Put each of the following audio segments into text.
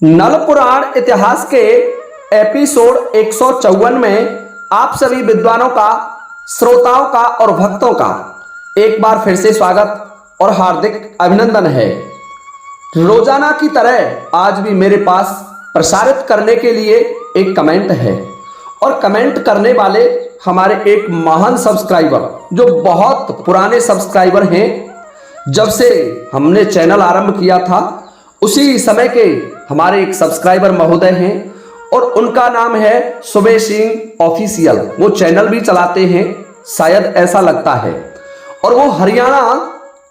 नल पुराण इतिहास के एपिसोड 154 में आप सभी विद्वानों का, श्रोताओं का और भक्तों का एक बार फिर से स्वागत और हार्दिक अभिनंदन है। रोजाना की तरह आज भी मेरे पास प्रसारित करने के लिए एक कमेंट है और कमेंट करने वाले हमारे एक महान सब्सक्राइबर, जो बहुत पुराने सब्सक्राइबर हैं, जब से हमने चैनल आरंभ किया था उसी समय के हमारे एक सब्सक्राइबर महोदय हैं और उनका नाम है सुबे सिंह ऑफिशियल। वो चैनल भी चलाते हैं, शायद ऐसा लगता है, और वो हरियाणा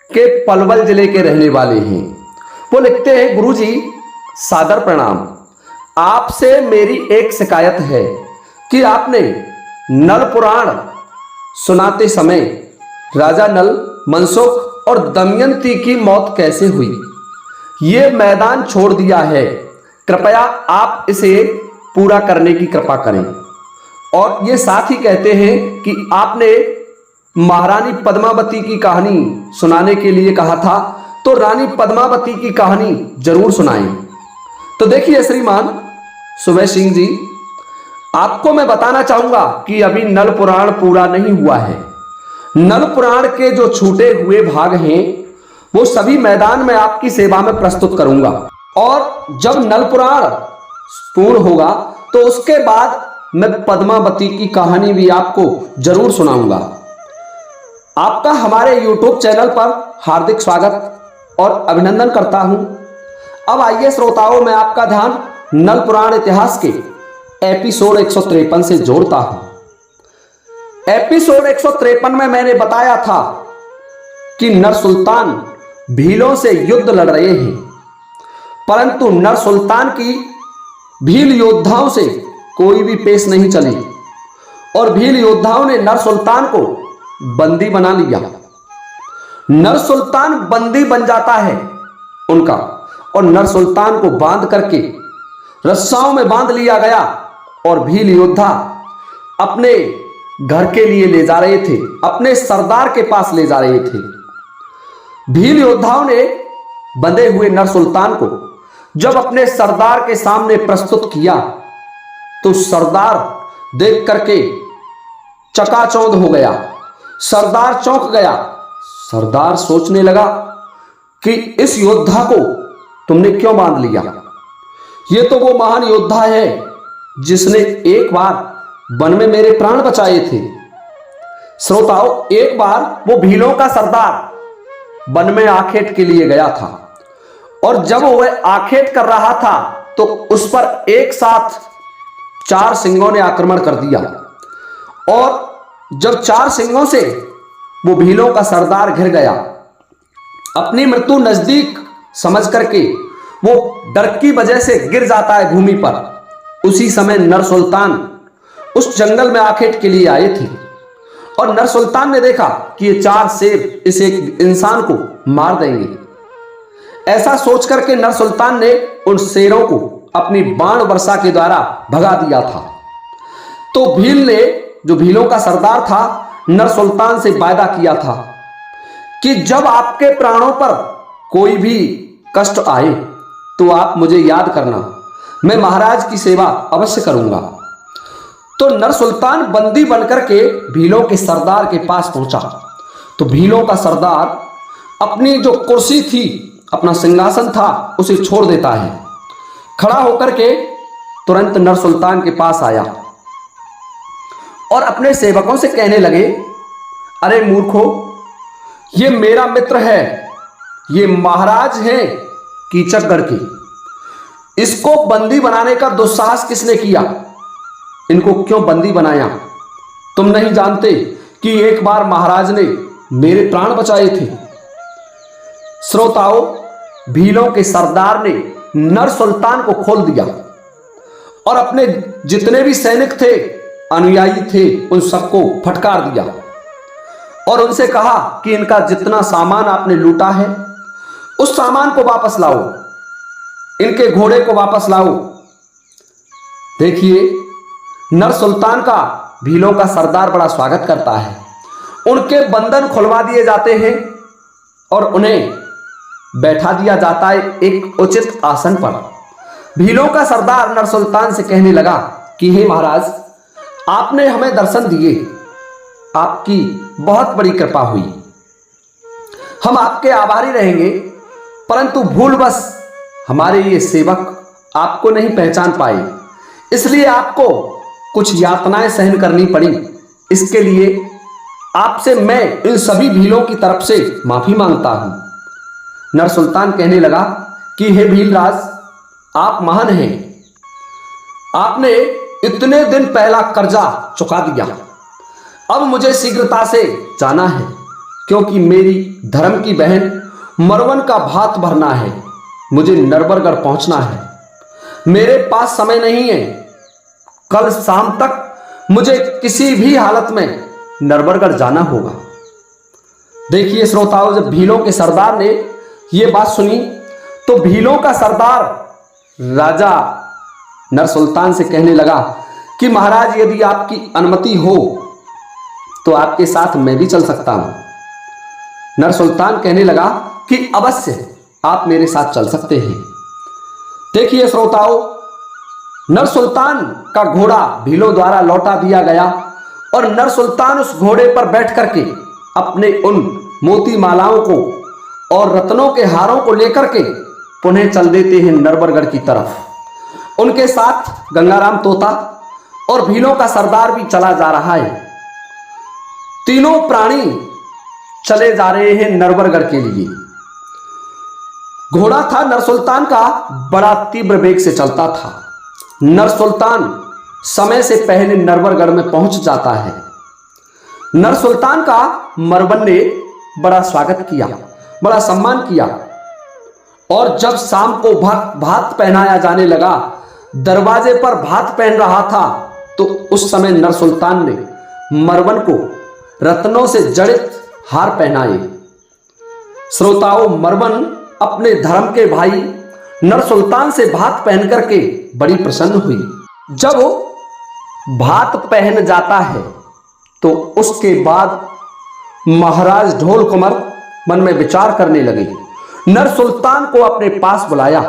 के पलवल जिले के रहने वाले हैं। वो लिखते हैं, गुरुजी सादर प्रणाम, आपसे मेरी एक शिकायत है कि आपने नल पुराण सुनाते समय राजा नल, मनसुख और दमयंती की मौत कैसे हुई, ये मैदान छोड़ दिया है। कृपया आप इसे पूरा करने की कृपा करें। और ये साथ ही कहते हैं कि आपने महारानी पद्मावती की कहानी सुनाने के लिए कहा था, तो रानी पद्मावती की कहानी जरूर सुनाएं। तो देखिए श्रीमान सुबे सिंह जी, आपको मैं बताना चाहूंगा कि अभी नल पुराण पूरा नहीं हुआ है। नल पुराण के जो छूटे हुए भाग हैं वो सभी मैदान में आपकी सेवा में प्रस्तुत करूंगा, और जब नल पुराण पूर्ण होगा तो उसके बाद मैं पद्मावती की कहानी भी आपको जरूर सुनाऊंगा। आपका हमारे YouTube चैनल पर हार्दिक स्वागत और अभिनंदन करता हूं। अब आइए श्रोताओं, मैं आपका ध्यान नल पुराण इतिहास के एपिसोड 153 से जोड़ता हूं। एपिसोड 153 में मैंने बताया था कि नर सुल्तान भीलों से युद्ध लड़ रहे हैं, परंतु नर सुल्तान की भील योद्धाओं से कोई भी पेश नहीं चली और भील योद्धाओं ने नर सुल्तान को बंदी बना लिया। नर सुल्तान बंदी बन जाता है उनका, और नर सुल्तान को बांध करके रस्साओं में बांध लिया गया और भील योद्धा अपने घर के लिए ले जा रहे थे, अपने सरदार के पास ले जा रहे थे। भील योद्धाओं ने बंधे हुए नर सुल्तान को जब अपने सरदार के सामने प्रस्तुत किया तो सरदार देख करके चकाचौंध हो गया। सरदार चौंक गया। सरदार सोचने लगा कि इस योद्धा को तुमने क्यों बांध लिया? ये तो वो महान योद्धा है जिसने एक बार वन में मेरे प्राण बचाए थे। श्रोताओं, एक बार वो भीलों का सरदार वन में आखेट के लिए गया था, और जब वह आखेट कर रहा था तो उस पर एक साथ 4 सिंहों ने आक्रमण कर दिया, और जब 4 सिंहों से वो भीलों का सरदार घिर गया, अपनी मृत्यु नजदीक समझ करके वो डर की वजह से गिर जाता है भूमि पर। उसी समय नर सुल्तान उस जंगल में आखेट के लिए आए थे, और नर सुल्तान ने देखा कि ये 4 शेर इस एक इंसान को मार देंगे। ऐसा सोच करके नर सुल्तान ने उन शेरों को अपनी बाण वर्षा के द्वारा भगा दिया था। तो भील ने, जो भीलों का सरदार था, नर सुल्तान से वायदा किया था कि जब आपके प्राणों पर कोई भी कष्ट आए तो आप मुझे याद करना, मैं महाराज की सेवा अवश्य करूंगा। तो नर सुल्तान बंदी बनकर के भीलों के सरदार के पास पहुंचा, तो भीलों का सरदार अपनी जो कुर्सी थी, अपना सिंहासन था, उसे छोड़ देता है। खड़ा होकर के तुरंत नर सुल्तान के पास आया और अपने सेवकों से कहने लगे, अरे मूर्खों, ये मेरा मित्र है, ये महाराज हैं कीचकगढ़ के, इसको बंदी बनाने का दुस्साहस किसने किया? इनको क्यों बंदी बनाया? तुम नहीं जानते कि एक बार महाराज ने मेरे प्राण बचाए थे? श्रोताओं, भीलों के सरदार ने नर सुल्तान को खोल दिया और अपने जितने भी सैनिक थे, अनुयायी थे, उन सबको फटकार दिया और उनसे कहा कि इनका जितना सामान आपने लूटा है उस सामान को वापस लाओ, इनके घोड़े को वापस लाओ। देखिए, नर सुल्तान का भीलों का सरदार बड़ा स्वागत करता है। उनके बंधन खुलवा दिए जाते हैं और उन्हें बैठा दिया जाता है एक उचित आसन पर। भीलों का सरदार नरसुल्तान से कहने लगा कि हे महाराज, आपने हमें दर्शन दिए, आपकी बहुत बड़ी कृपा हुई, हम आपके आभारी रहेंगे। परंतु भूलवश हमारे ये सेवक आपको नहीं पहचान पाए, इसलिए आपको कुछ यातनाएं सहन करनी पड़ी। इसके लिए आपसे मैं इन सभी भीलों की तरफ से माफी मांगता हूं। नरसुल्तान कहने लगा कि हे भीलराज, आप महान हैं, आपने इतने दिन पहला कर्जा चुका दिया। अब मुझे शीघ्रता से जाना है, क्योंकि मेरी धर्म की बहन मरवन का भात भरना है। मुझे नरबरगढ़ पहुंचना है, मेरे पास समय नहीं है। कल शाम तक मुझे किसी भी हालत में नरबरगढ़ जाना होगा। देखिए श्रोताओं, जब भीलों के सरदार ने यह बात सुनी तो भीलों का सरदार राजा नरसुल्तान से कहने लगा कि महाराज, यदि आपकी अनुमति हो तो आपके साथ मैं भी चल सकता हूं। नरसुल्तान कहने लगा कि अवश्य आप मेरे साथ चल सकते हैं। देखिए श्रोताओं, नरसुल्तान का घोड़ा भीलों द्वारा लौटा दिया गया और नरसुल्तान उस घोड़े पर बैठ करके अपने उन मोती मालाओं को और रत्नों के हारों को लेकर के पुनः चल देते हैं नरबरगढ़ की तरफ। उनके साथ गंगाराम तोता और भीलों का सरदार भी चला जा रहा है। तीनों प्राणी चले जा रहे हैं नरबरगढ़ के लिए। घोड़ा था नरसुल्तान का, बड़ा तीव्र वेग से चलता था। नरसुल्तान समय से पहले नरबरगढ़ में पहुंच जाता है। नरसुल्तान का मरवन ने बड़ा स्वागत किया, बड़ा सम्मान किया, और जब शाम को भात पहनाया जाने लगा, दरवाजे पर भात पहन रहा था, तो उस समय नरसुल्तान ने मरवन को रत्नों से जड़ित हार पहनाए। श्रोताओं, मरवन अपने धर्म के भाई नरसुल्तान से भात पहन करके बड़ी प्रसन्न हुई। जब भात पहन जाता है तो उसके बाद महाराज ढोल कुंवर मन में विचार करने लगे। नरसुल्तान को अपने पास बुलाया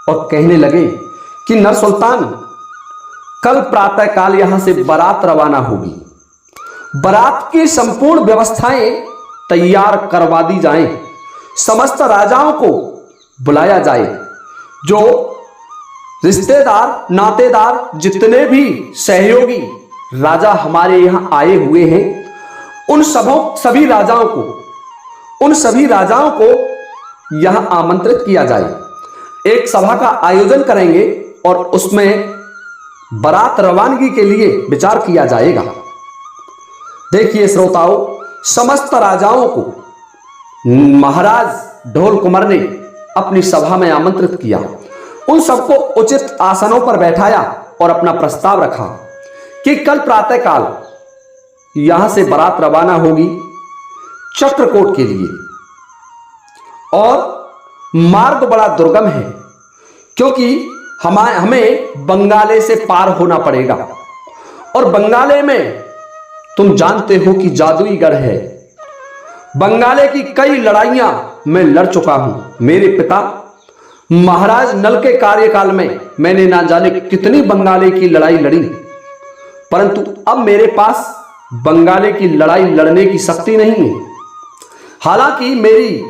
और कहने लगे कि नरसुल्तान, कल प्रातःकाल यहां से बारात रवाना होगी। बारात की संपूर्ण व्यवस्थाएं तैयार करवा दी जाएं, समस्त राजाओं को बुलाया जाए, जो रिश्तेदार नातेदार जितने भी सहयोगी राजा हमारे यहां आए हुए हैं, उन सभी राजाओं को यहां आमंत्रित किया जाए। एक सभा का आयोजन करेंगे और उसमें बारात रवानगी के लिए विचार किया जाएगा। देखिए श्रोताओं, समस्त राजाओं को महाराज ढोल कुंवर ने अपनी सभा में आमंत्रित किया। उन सबको उचित आसनों पर बैठाया और अपना प्रस्ताव रखा कि कल प्रातःकाल यहां से बारात रवाना होगी चक्रकोट के लिए, और मार्ग बड़ा दुर्गम है, क्योंकि हमें बंगाले से पार होना पड़ेगा, और बंगाले में तुम जानते हो कि जादुई गढ़ है। बंगाले की कई लड़ाइयां मैं लड़ चुका हूं। मेरे पिता महाराज नल के कार्यकाल में मैंने ना जाने कितनी बंगाले की लड़ाई लड़ी, परंतु अब मेरे पास बंगाले की लड़ाई लड़ने की शक्ति नहीं है। हालांकि मेरी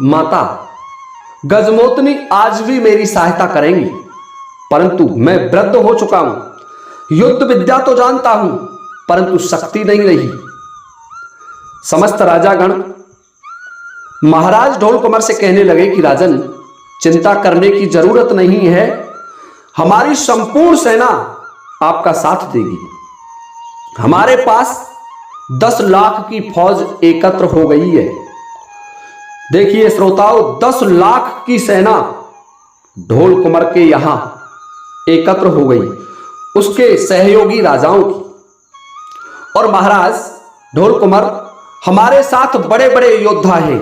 माता गजमोतनी आज भी मेरी सहायता करेंगी, परंतु मैं वृद्ध हो चुका हूं। युद्ध विद्या तो जानता हूं, परंतु शक्ति नहीं रही। समस्त राजागण महाराज ढोल कुंवर से कहने लगे कि राजन, चिंता करने की जरूरत नहीं है, हमारी संपूर्ण सेना आपका साथ देगी। हमारे पास 10 लाख की फौज एकत्र हो गई है। देखिए श्रोताओं, 10 लाख की सेना ढोल कुंवर के यहां एकत्र हो गई, उसके सहयोगी राजाओं की। और महाराज ढोल कुंवर, हमारे साथ बड़े बड़े योद्धा हैं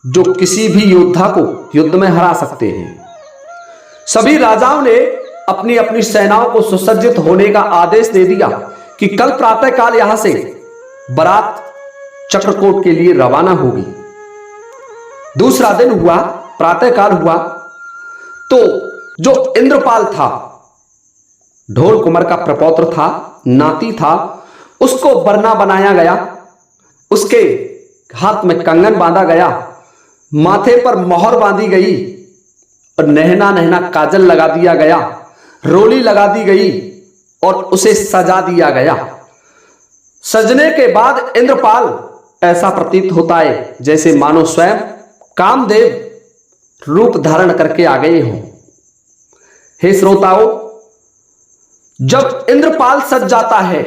जो किसी भी योद्धा को युद्ध में हरा सकते हैं। सभी राजाओं ने अपनी अपनी सेनाओं को सुसज्जित होने का आदेश दे दिया कि कल प्रातःकाल यहां से बारात चक्रकोट के लिए रवाना होगी। दूसरा दिन हुआ, प्रातःकाल हुआ, तो जो इंद्रपाल था, ढोल कुंवर का प्रपौत्र था, नाती था, उसको बरना बनाया गया, उसके हाथ में कंगन बांधा गया, माथे पर मोहर बांधी गई और नहना नहना काजल लगा दिया गया, रोली लगा दी गई और उसे सजा दिया गया। सजने के बाद इंद्रपाल ऐसा प्रतीत होता है जैसे मानो स्वयं कामदेव रूप धारण करके आ गए हों। हे श्रोताओं, जब इंद्रपाल सज जाता है,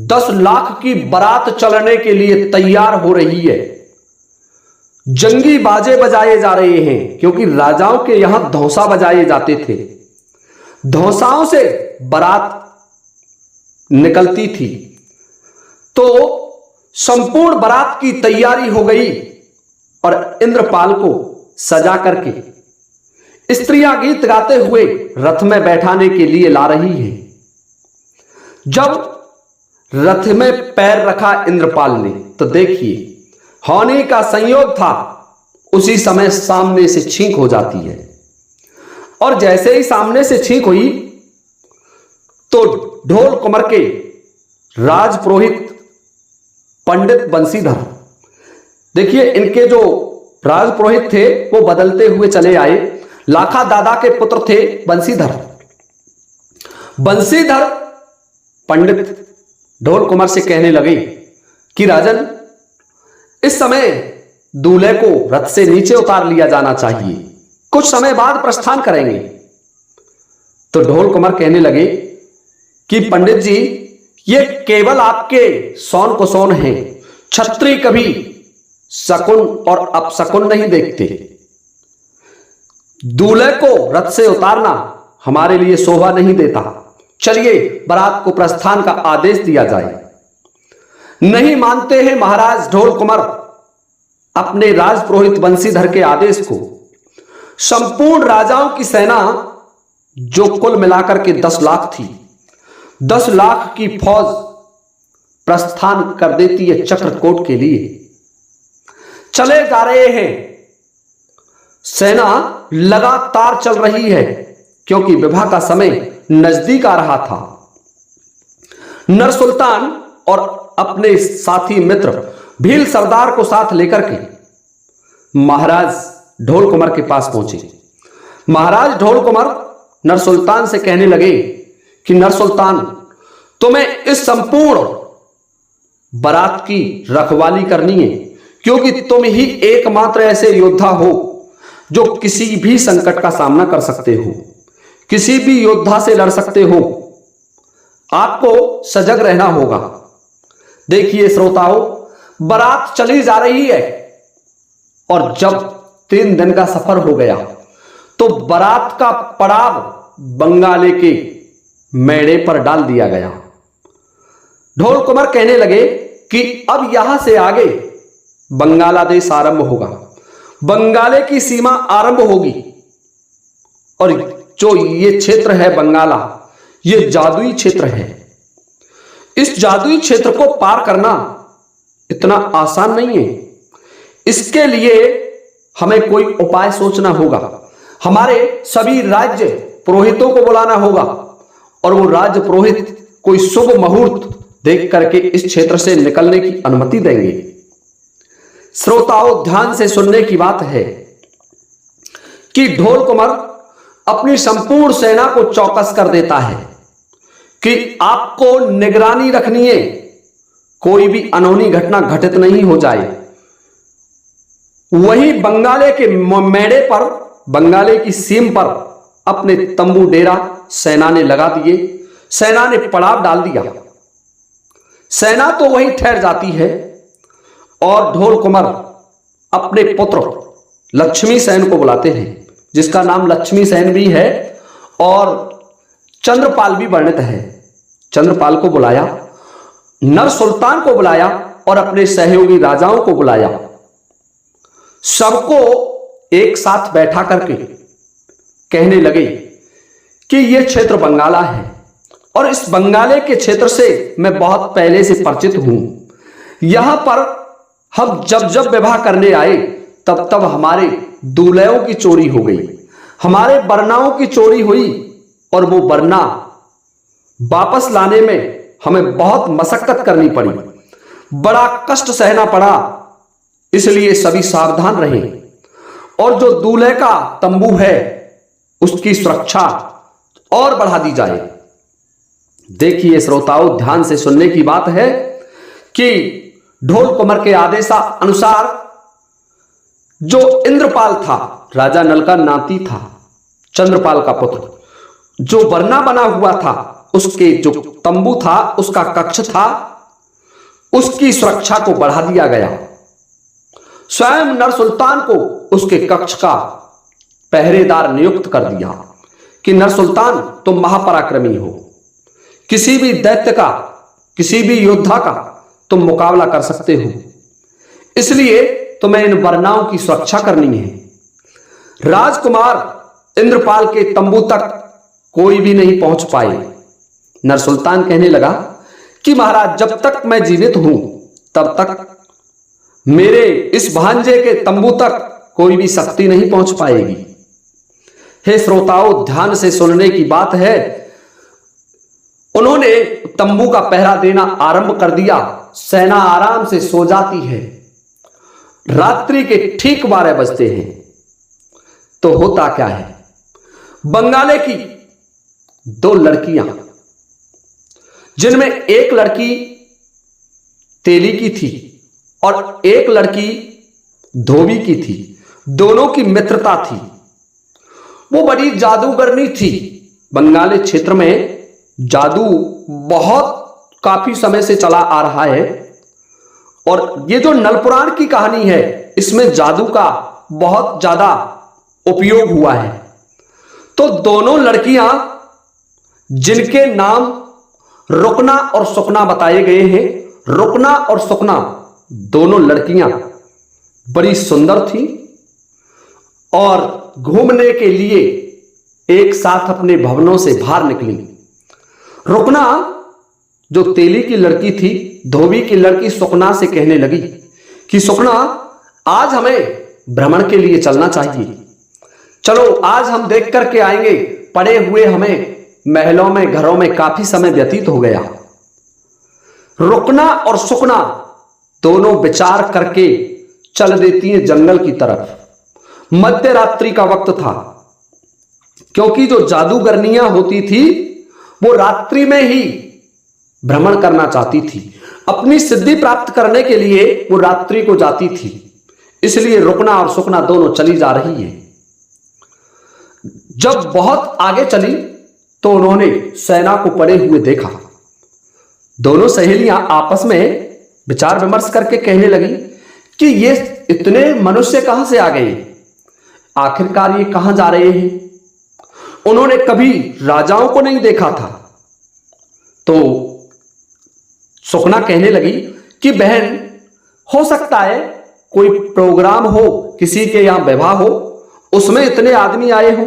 10 लाख की बारात चलने के लिए तैयार हो रही है, जंगी बाजे बजाए जा रहे हैं, क्योंकि राजाओं के यहां धौंसा बजाए जाते थे। धौंसाओं से बारात निकलती थी। तो संपूर्ण बारात की तैयारी हो गई और इंद्रपाल को सजा करके स्त्रियां गीत गाते हुए रथ में बैठाने के लिए ला रही हैं। जब रथ में पैर रखा इंद्रपाल ने, तो देखिए होने का संयोग था, उसी समय सामने से छींक हो जाती है। और जैसे ही सामने से छींक हुई तो ढोल कुंवर के राजपुरोहित पंडित बंसीधर, देखिए इनके जो राजपुरोहित थे वो बदलते हुए चले आए। लाखा दादा के पुत्र थे बंसीधर। बंसीधर पंडित ढोल कुंवर से कहने लगे कि राजन, इस समय दूल्हे को रथ से नीचे उतार लिया जाना चाहिए, कुछ समय बाद प्रस्थान करेंगे। तो ढोल कुंवर कहने लगे कि पंडित जी, ये केवल आपके सौन को सौन है, क्षत्रिय कभी शकुन और अपशकुन नहीं देखते। दूल्हे को रथ से उतारना हमारे लिए शोभा नहीं देता। चलिए बारात को प्रस्थान का आदेश दिया जाए। नहीं मानते हैं महाराज ढोल कुंवर अपने राजपुरोहित बंसीधर के आदेश को। संपूर्ण राजाओं की सेना, जो कुल मिलाकर के 10 लाख थी, 10 लाख की फौज प्रस्थान कर देती है चक्रकोट के लिए। चले जा रहे हैं, सेना लगातार चल रही है, क्योंकि विवाह का समय नजदीक आ रहा था। नर सुल्तान और अपने साथी मित्र भील सरदार को साथ लेकर के महाराज ढोल कुंवर के पास पहुंचे। महाराज ढोल कुंवर नर सुल्तान से कहने लगे कि नर सुल्तान, तुम्हें इस संपूर्ण बारात की रखवाली करनी है, क्योंकि तुम ही एकमात्र ऐसे योद्धा हो जो किसी भी संकट का सामना कर सकते हो, किसी भी योद्धा से लड़ सकते हो। आपको सजग रहना होगा। देखिए श्रोताओं, बारात चली जा रही है और जब 3 दिन का सफर हो गया तो बारात का पड़ाव बंगाले के मेड़े पर डाल दिया गया। ढोल कुंवर कहने लगे कि अब यहां से आगे बंगाला देश आरंभ होगा, बंगाले की सीमा आरंभ होगी। और जो ये क्षेत्र है बंगाला, ये जादुई क्षेत्र है। इस जादुई क्षेत्र को पार करना इतना आसान नहीं है। इसके लिए हमें कोई उपाय सोचना होगा। हमारे सभी राज्य पुरोहितों को बुलाना होगा और वो राज्य पुरोहित कोई शुभ मुहूर्त देख करके इस क्षेत्र से निकलने की अनुमति देंगे। श्रोताओं, ध्यान से सुनने की बात है कि ढोल कुंवर अपनी संपूर्ण सेना को चौकस कर देता है कि आपको निगरानी रखनी है, कोई भी अनहोनी घटना घटित नहीं हो जाए। वहीं बंगाले के मेड़े पर, बंगाले की सीम पर अपने तंबू डेरा सेना ने लगा दिए। सेना ने पड़ाव डाल दिया। सेना तो वहीं ठहर जाती है और ढोल कुंवर अपने पुत्र लक्ष्मी सेन को बुलाते हैं, जिसका नाम लक्ष्मी सेन भी है और चंद्रपाल भी वर्णित है। चंद्रपाल को बुलाया, नर सुल्तान को बुलाया और अपने सहयोगी राजाओं को बुलाया। सबको एक साथ बैठा करके कहने लगे कि यह क्षेत्र बंगाला है और इस बंगाले के क्षेत्र से मैं बहुत पहले से परिचित हूं। यहां पर हम जब जब विवाह करने आए तब तब हमारे दूल्हों की चोरी हो गई, हमारे वरनाओं की चोरी हुई और वो वरना वापस लाने में हमें बहुत मशक्कत करनी पड़ी, बड़ा कष्ट सहना पड़ा। इसलिए सभी सावधान रहें और जो दूल्हे का तंबू है उसकी सुरक्षा और बढ़ा दी जाए। देखिए श्रोताओं, ध्यान से सुनने की बात है कि ढोल कुंवर के आदेशानुसार जो इंद्रपाल था, राजा नल का नाती था, चंद्रपाल का पुत्र, जो वरना बना हुआ था, उसके जो तंबू था, उसका कक्ष था, उसकी सुरक्षा को बढ़ा दिया गया। स्वयं नर सुल्तान को उसके कक्ष का पहरेदार नियुक्त कर दिया कि नर सुल्तान तुम महापराक्रमी हो, किसी भी दैत्य का, किसी भी योद्धा का तुम मुकाबला कर सकते हो, इसलिए तुम्हें इन वरनाओं की सुरक्षा करनी है। राजकुमार इंद्रपाल के तंबू तक कोई भी नहीं पहुंच पाए। नर सुल्तान कहने लगा कि महाराज, जब तक मैं जीवित हूं तब तक मेरे इस भांजे के तंबू तक कोई भी शक्ति नहीं पहुंच पाएगी। हे श्रोताओं, ध्यान से सुनने की बात है। उन्होंने तंबू का पहरा देना आरंभ कर दिया। सेना आराम से सो जाती है। रात्रि के ठीक 12 बजते हैं तो होता क्या है, बंगाले की 2 लड़कियां, जिनमें एक लड़की तेली की थी और एक लड़की धोबी की थी, दोनों की मित्रता थी। वो बड़ी जादूगरनी थी। बंगाली क्षेत्र में जादू बहुत काफी समय से चला आ रहा है और ये जो नलपुराण की कहानी है, इसमें जादू का बहुत ज्यादा उपयोग हुआ है। तो दोनों लड़कियां, जिनके नाम रुकना और सुकना बताए गए हैं, रुकना और सुकना दोनों लड़कियां बड़ी सुंदर थी और घूमने के लिए एक साथ अपने भवनों से बाहर निकली। रुकना जो तेली की लड़की थी, धोबी की लड़की सुकना से कहने लगी कि सुकना, आज हमें भ्रमण के लिए चलना चाहिए, चलो आज हम देख करके आएंगे। पड़े हुए हमें महलों में, घरों में काफी समय व्यतीत हो गया। रुकना और सुकना दोनों विचार करके चल देती हैं जंगल की तरफ। मध्य रात्रि का वक्त था, क्योंकि जो जादूगरनियां होती थी वो रात्रि में ही भ्रमण करना चाहती थी। अपनी सिद्धि प्राप्त करने के लिए वो रात्रि को जाती थी। इसलिए रुकना और सुकना दोनों चली जा रही है। जब बहुत आगे चली तो उन्होंने सेना को पड़े हुए देखा। दोनों सहेलियां आपस में विचार विमर्श करके कहने लगी कि ये इतने मनुष्य कहां से आ गए, आखिरकार ये कहां जा रहे हैं। उन्होंने कभी राजाओं को नहीं देखा था। तो सुकना कहने लगी कि बहन, हो सकता है कोई प्रोग्राम हो, किसी के यहां विवाह हो, उसमें इतने आदमी आए हो।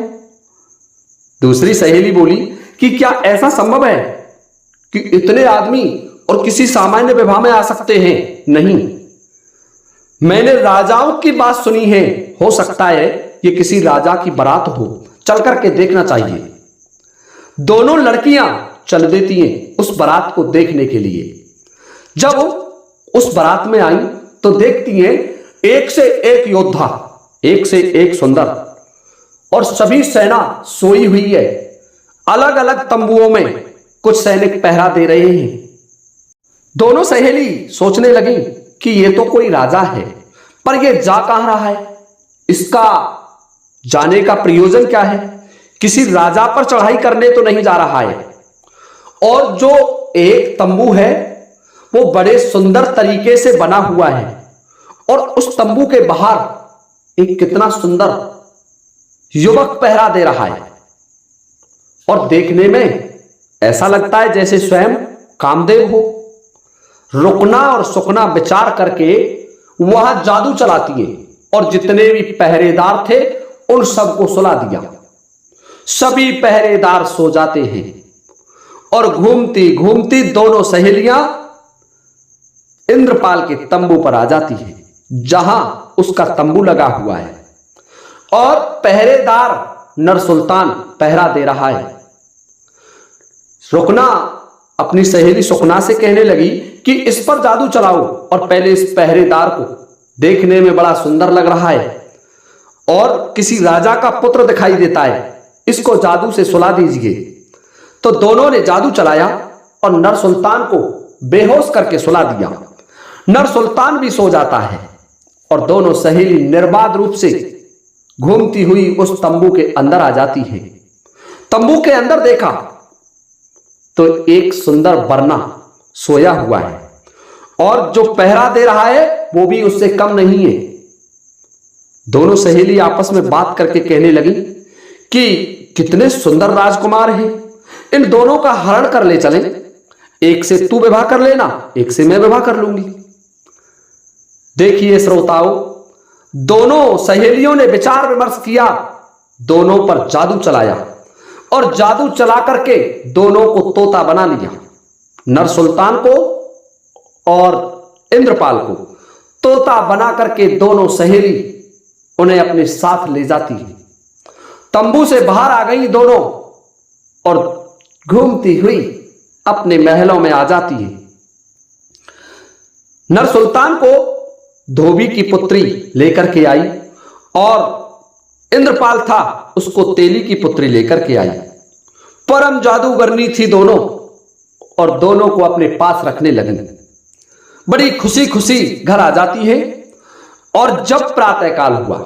दूसरी सहेली बोली कि क्या ऐसा संभव है कि इतने आदमी और किसी सामान्य विवाह में आ सकते हैं? नहीं, मैंने राजाओं की बात सुनी है, हो सकता है ये किसी राजा की बारात हो, चल करके देखना चाहिए। दोनों लड़कियां चल देती हैं उस बारात को देखने के लिए। जब उस बारात में आई तो देखती हैं एक से एक योद्धा, एक से एक सुंदर, और सभी सेना सोई हुई है। अलग अलग तंबुओं में कुछ सैनिक पहरा दे रहे हैं। दोनों सहेली सोचने लगी कि ये तो कोई राजा है, पर ये जा कहां रहा है, इसका जाने का प्रयोजन क्या है? किसी राजा पर चढ़ाई करने तो नहीं जा रहा है। और जो एक तंबू है वो बड़े सुंदर तरीके से बना हुआ है और उस तंबू के बाहर एक कितना सुंदर युवक पहरा दे रहा है और देखने में ऐसा लगता है जैसे स्वयं कामदेव हो। रुकना और सुकना विचार करके वहां जादू चलाती है और जितने भी पहरेदार थे उन सबको सुला दिया। सभी पहरेदार सो जाते हैं और घूमती घूमती दोनों सहेलियां इंद्रपाल के तंबू पर आ जाती है, जहां उसका तंबू लगा हुआ है। और पहरेदार नर सुल्तान पहरा दे रहा है। रुकना अपनी सहेली सुकना से कहने लगी कि इस पर जादू चलाओ और पहले इस पहरेदार को, देखने में बड़ा सुंदर लग रहा है और किसी राजा का पुत्र दिखाई देता है, इसको जादू से सुला दीजिए। तो दोनों ने जादू चलाया और नर सुल्तान को बेहोश करके सुला दिया। नर सुल्तान भी सो जाता है और दोनों सहेली निर्बाध रूप से घूमती हुई उस तंबू के अंदर आ जाती है। तंबू के अंदर देखा तो एक सुंदर वरना सोया हुआ है और जो पहरा दे रहा है वो भी उससे कम नहीं है। दोनों सहेली आपस में बात करके कहने लगी कि कितने सुंदर राजकुमार हैं, इन दोनों का हरण कर ले चलें, एक से तू विवाह कर लेना, एक से मैं विवाह कर लूंगी। देखिए श्रोताओं, दोनों सहेलियों ने विचार विमर्श किया, दोनों पर जादू चलाया और जादू चला करके दोनों को तोता बना लिया। नर सुल्तान को और इंद्रपाल को तोता बना करके दोनों सहेली उन्हें अपने साथ ले जाती है। तंबू से बाहर आ गई दोनों और घूमती हुई अपने महलों में आ जाती है। नर सुल्तान को धोबी की पुत्री लेकर के आई और इंद्रपाल था, उसको तेली की पुत्री लेकर के आई। परम जादूगरनी थी दोनों और दोनों को अपने पास रखने लगी। बड़ी खुशी खुशी घर आ जाती है और जब प्रातःकाल हुआ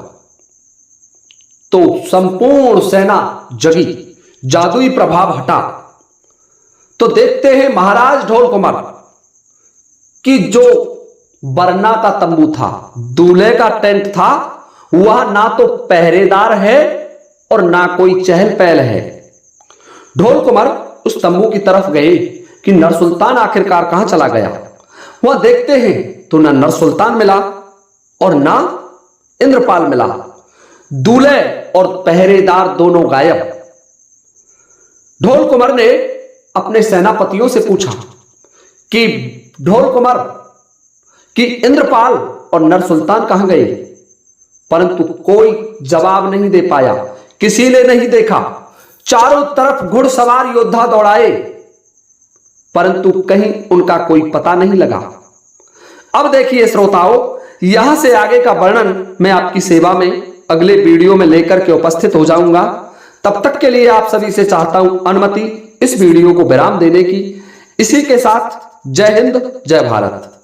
तो संपूर्ण सेना जगी, जादुई प्रभाव हटा। तो देखते हैं महाराज ढोल कुमार कि जो वरना का तंबू था, दूल्हे का टेंट था, वह ना तो पहरेदार है और ना कोई चहल पहल है। ढोल कुमार उस तंबू की तरफ गए कि नर सुल्तान आखिरकार कहां चला गया। वह देखते हैं तो ना नर सुल्तान मिला और ना इंद्रपाल मिला, दूल्हे और पहरेदार दोनों गायब। ढोल कुमार ने अपने सेनापतियों से पूछा कि ढोल कुमार कि इंद्रपाल और नर सुल्तान कहां गए, परंतु कोई जवाब नहीं दे पाया, किसी ने नहीं देखा। चारों तरफ घुड़सवार योद्धा दौड़ाए परंतु कहीं उनका कोई पता नहीं लगा। अब देखिए श्रोताओं, यहां से आगे का वर्णन मैं आपकी सेवा में अगले वीडियो में लेकर के उपस्थित हो जाऊंगा। तब तक के लिए आप सभी से चाहता हूं अनुमति इस वीडियो को विराम देने की। इसी के साथ जय हिंद, जय भारत।